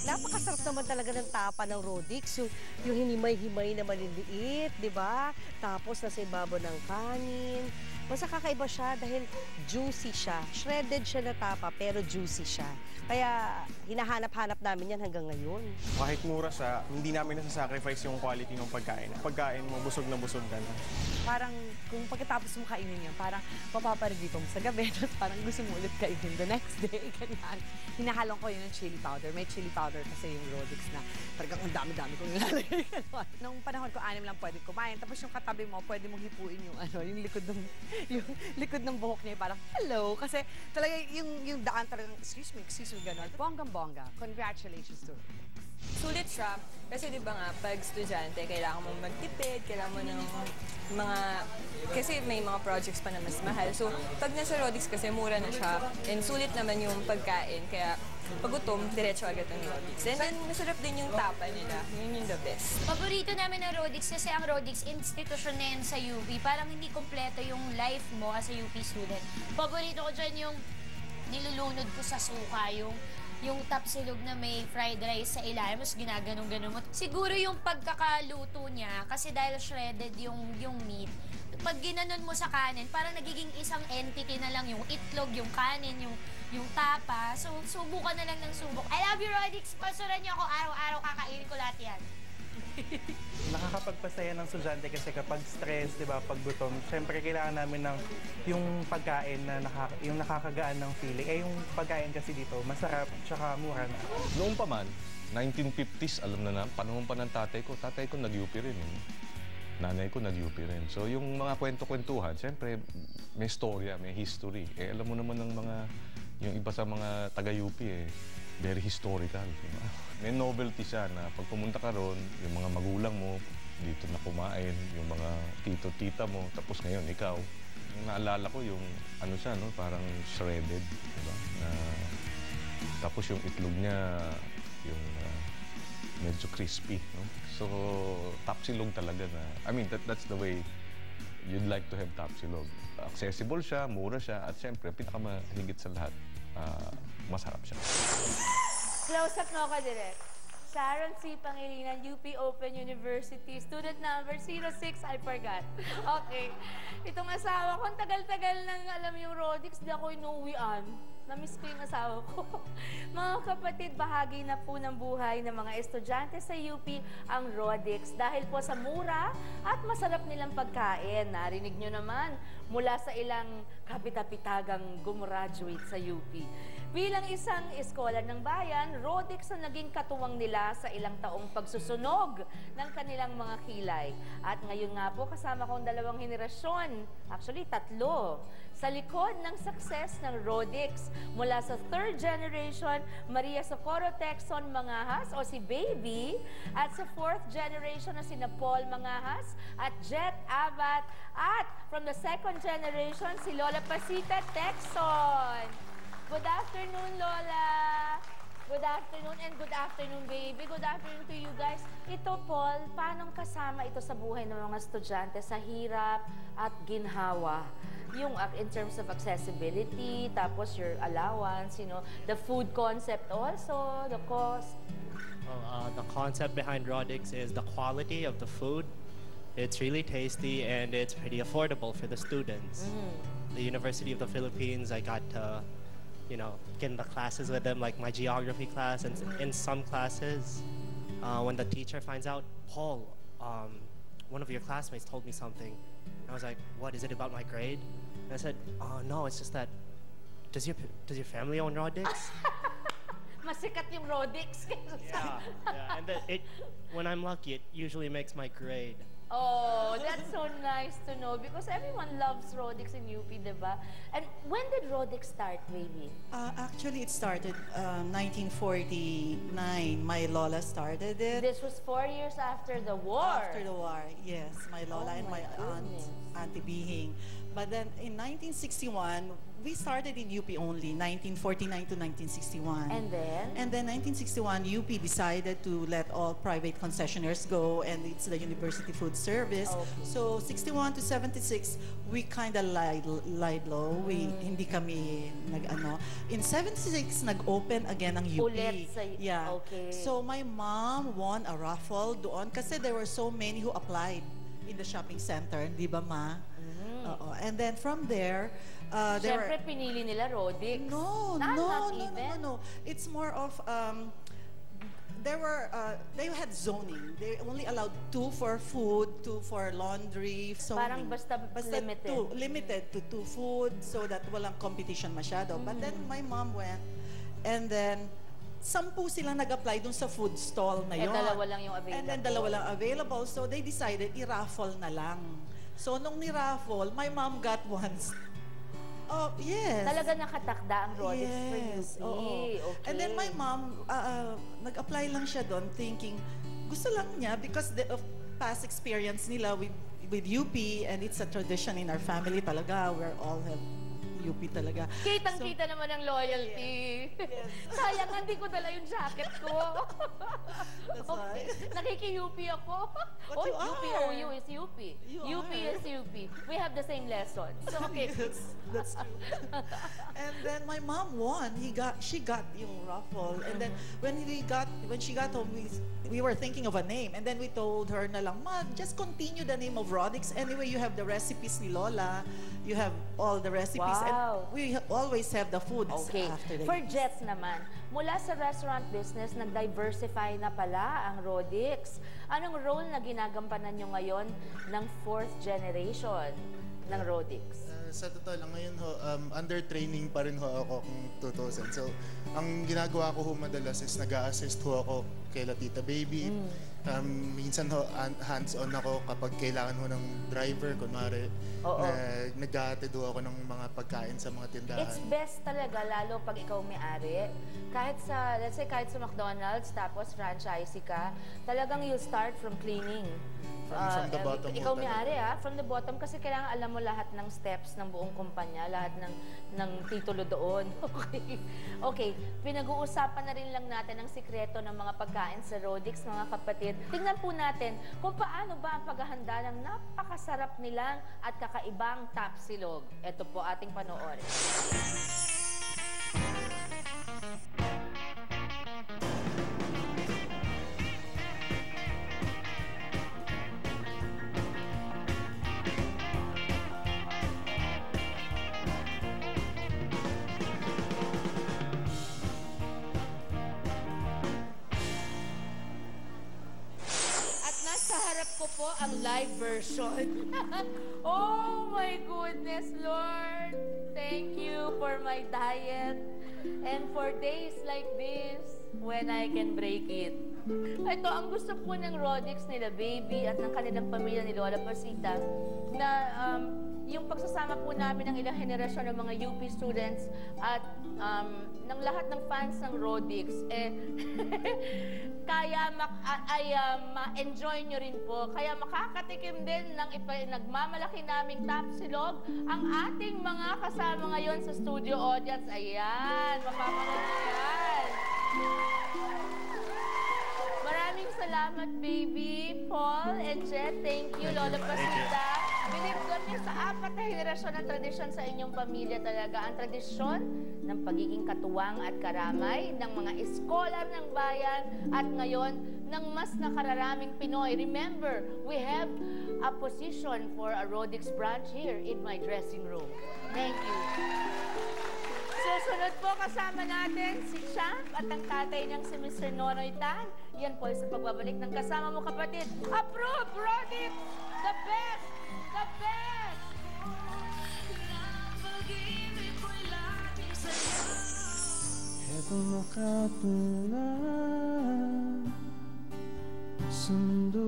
Napakasarap naman talaga ng tapa ng Rodix. Yung hinimay-himay na maliliit, di ba? Tapos nasa ibabaw ng kanin. Basta kakaiba siya dahil juicy siya. Shredded siya na tapa pero juicy siya. Kaya hinahanap-hanap namin yan hanggang ngayon. Kahit mura siya, hindi namin nasa-sacrifice yung quality ng pagkain. Pagkain mo, busog na busog ka na. Parang kung pagkatapos mo kainin yan, parang mapaparigito mo sa gabi, tapos parang gusto mo ulit kainin the next day. Ganyan. Hinahalong ko yun ng chili powder. May chili powder kasi yung Rodix na talagang ang dami-dami kong nilalagay. Nung panahon ko, 6 lang pwede kumain. Tapos yung katabi mo, pwede mong hipuin yung, yung likod ng buhok niya. Parang, hello. Kasi talaga yung daan talagang, excuse me, gano'n. Bonggang-bongga. Congratulations to her. Sulit siya. Kasi di ba nga, pag estudyante, kailangan mo magtipid, kailangan mo ng mga... Kasi may mga projects pa na mas mahal. So, pag nasa Rodix kasi, mura na siya. And sulit naman yung pagkain. Kaya, pag gutom, diretso agad ng Rodix. And then, masarap din yung tapa nila. Yun yung the best. Paborito namin ng Rodix kasi ang Rodix, institusyon na yan sa UP. Parang hindi kompleto yung life mo as a UP student. Paborito ko dyan yung nilulunod ko sa suka, yung tapsilog na may fried rice sa ilalim, mas ginaganong-ganon mo. Siguro yung pagkakaluto niya, kasi dahil shredded yung meat, pag ginanon mo sa kanin, parang nagiging isang entity na lang yung itlog, yung kanin, yung tapa. So, subukan na lang ng subok. I love you, Rodix. Sponsoran niyo ako. Araw-araw kakainin ko lahat yan. Nakakapagpasaya ng estudyante kasi kapag stress, di ba, pag gutom, syempre kailangan namin ng yung pagkain na yung nakakagaan ng feeling. Eh, yung pagkain kasi dito, masarap, tsaka mura na. Noon pa man, 1950s, alam na panahon pa ng tatay ko nag-UP rin. Nanay ko nag-UP rin. So, yung mga kwento-kwentuhan, syempre, may storya, may history. Eh, alam mo naman ng yung iba sa mga taga-UP, very historical. Diba? May novelty siya na pag pumunta ka ron, yung mga magulang mo, dito na kumain, yung mga tito-tita mo, tapos ngayon, ikaw. Yung naalala ko yung, siya, no? Parang shredded, diba? Tapos yung itlog niya, yung medyo crispy, no? So, tapsilog talaga na, that's the way you'd like to have tapsilog. Accessible siya, mura siya, at syempre, pinakamahigit sa lahat, masarap siya. Close up mo ako direct. Sharon C. Pangilinan, UP Open University, student number 06, I forgot. Okay. Itong asawa ko, ang tagal-tagal nang alam yung Rodix, di ako inuwian. Namiss ko yung asawa ko. Mga kapatid, bahagi na po ng buhay ng mga estudyante sa UP ang Rodix dahil po sa mura at masarap nilang pagkain. Narinig nyo naman mula sa ilang kapitapitagang gumraduate sa UP. Bilang isang eskola ng bayan, Rodix ang naging katuwang nila sa ilang taong pagsusunog ng kanilang mga kilay. At ngayon nga po, kasama kong 2 henerasyon, actually 3, sa likod ng success ng Rodix. Mula sa 3rd generation, Maria Socorro Texon Mangahas o si Baby, at sa 4th generation na sina Paul Mangahas at Jet Abat, at from the 2nd generation, si Lola Pasita Texon. Good afternoon, Lola. Good afternoon and good afternoon, Baby. Good afternoon to you guys. Ito, Paul, paano kasama ito sa buhay ng mga estudyante sa hirap at ginhawa? Yung in terms of accessibility, tapos your allowance, the food concept also, the cost. The concept behind Rodix is the quality of the food. It's really tasty and it's pretty affordable for the students. The University of the Philippines, I got to get in the classes with them, like my geography class, and in some classes, when the teacher finds out, Paul, one of your classmates told me something. I was like, what, is it about my grade? And I said, no, it's just that, does your family own Rodix? Masikat yung Rodix. Yeah, and when I'm lucky, it usually makes my grade. Oh, that's so nice to know because everyone loves Rodix in UP, diba? And when did Rodix start, Baby? Actually, it started 1949. My Lola started it. This was 4 years after the war. After the war, yes. My Lola and my aunt, Auntie Bihing. But then in 1961, we started in UP only, 1949 to 1961. And then? And then 1961, UP decided to let all private concessionaires go, and it's the University Food Service. Okay. So 61 to 76, we kind of lied low. Hindi kami nag-ano. In 76, nag-open again ang UP. Ulit sa- Yeah. okay. So my mom won a raffle doon kasi there were so many who applied in the shopping center, di ba ma? Oo. And then from there, there were... Siyempre, pinili nila Rodix. No. Not even. It's more of they had zoning. They only allowed 2 for food, 2 for laundry. Parang basta limited. Limited to 2 food so that walang competition masyado. But then my mom went, and then 10 silang nag-apply dun sa food stall na yun. Dalawa lang yung available. And then dalawa lang available. So they decided i-raffle na lang. So nung ni-raffle, my mom got one. Oh, yes. Talaga nakatakda ang Rodix for UP. Oo. Okay. And then my mom, nag-apply lang siya doon thinking, gusto lang niya because of past experience nila with UP, and it's a tradition in our family talaga. We're all have UP talaga. Kitang-kita naman ang loyalty. Yes. Sayang, hindi ko dala yung jacket ko. That's right. Nakiki-UP ako. But you UP, are. OU is UP. You UP are. is UP. We have the same lessons. So, okay. Yes, that's true. And then my mom won. She got yung raffle. And then when she got home, we were thinking of a name. And then we told her na lang, Ma, just continue the name of Rodix. Anyway, you have the recipes ni Lola. You have all the recipes. Wow. And we always have the foods Okay. after the For Jets naman, mula sa restaurant business, nag-diversify na pala ang Rodix. Anong role na ginagampanan nyo ngayon ng 4th generation ng Rodix? Sa totoo lang, ngayon ho, under training pa rin ho ako kung 2000. So, ang ginagawa ko ho madalas is nag-a-assist ho ako kay Tita Baby. Minsan ho, hands-on ako kapag kailangan ho ng driver, kunwari, nag-aatid ho ako ng mga pagkain sa mga tindahan. It's best talaga, lalo pag ikaw may-ari. Kahit sa, let's say, kahit sa McDonald's, tapos franchisee ka, talagang you'll start from cleaning. From the bottom Ikaw ho may-ari from the bottom, kasi kailangan alam mo lahat ng steps ng buong kumpanya, lahat ng titulo doon. Okay, pinag-uusapan na rin lang natin ang sikreto ng mga pagkain sa Rodix, mga kapatid. Tingnan po natin kung paano ba ang paghahanda ng napakasarap nilang at kakaibang tapsilog. Ito po ating panoorin. Ko po ang live version. Oh my goodness, Lord. Thank you for my diet and for days like this when I can break it. Ito, ang gusto po ng Rodix nila, Baby, at ng kanilang pamilya ni Lola Pasita, na yung pagsasama po namin ng ilang henerasyon ng mga UP students at ng lahat ng fans ng Rodix, kaya ma-enjoy nyo rin po. Kaya makakatikim din ng nagmamalaki naming tapsilog ang ating mga kasama ngayon sa studio audience. Ayan, mapapanood yan. Maraming salamat, Baby, Paul, and Jet. Thank you, Lola Pasita. Binibigyan niyo sa 4 na henerasyon ng tradisyon sa inyong pamilya talaga. Ang tradisyon ng pagiging katuwang at karamay ng mga eskolar ng bayan at ngayon ng mas nakararaming Pinoy. Remember, we have a position for a Rodix branch here in my dressing room. Thank you. Susunod po kasama natin si Champ at ang tatay niyang si Mr. Nonoy Tan. Yan po ay sa pagbabalik ng kasama mo, kapatid. Approve, Rodix! The best! The best! Eto makatulad sa mundo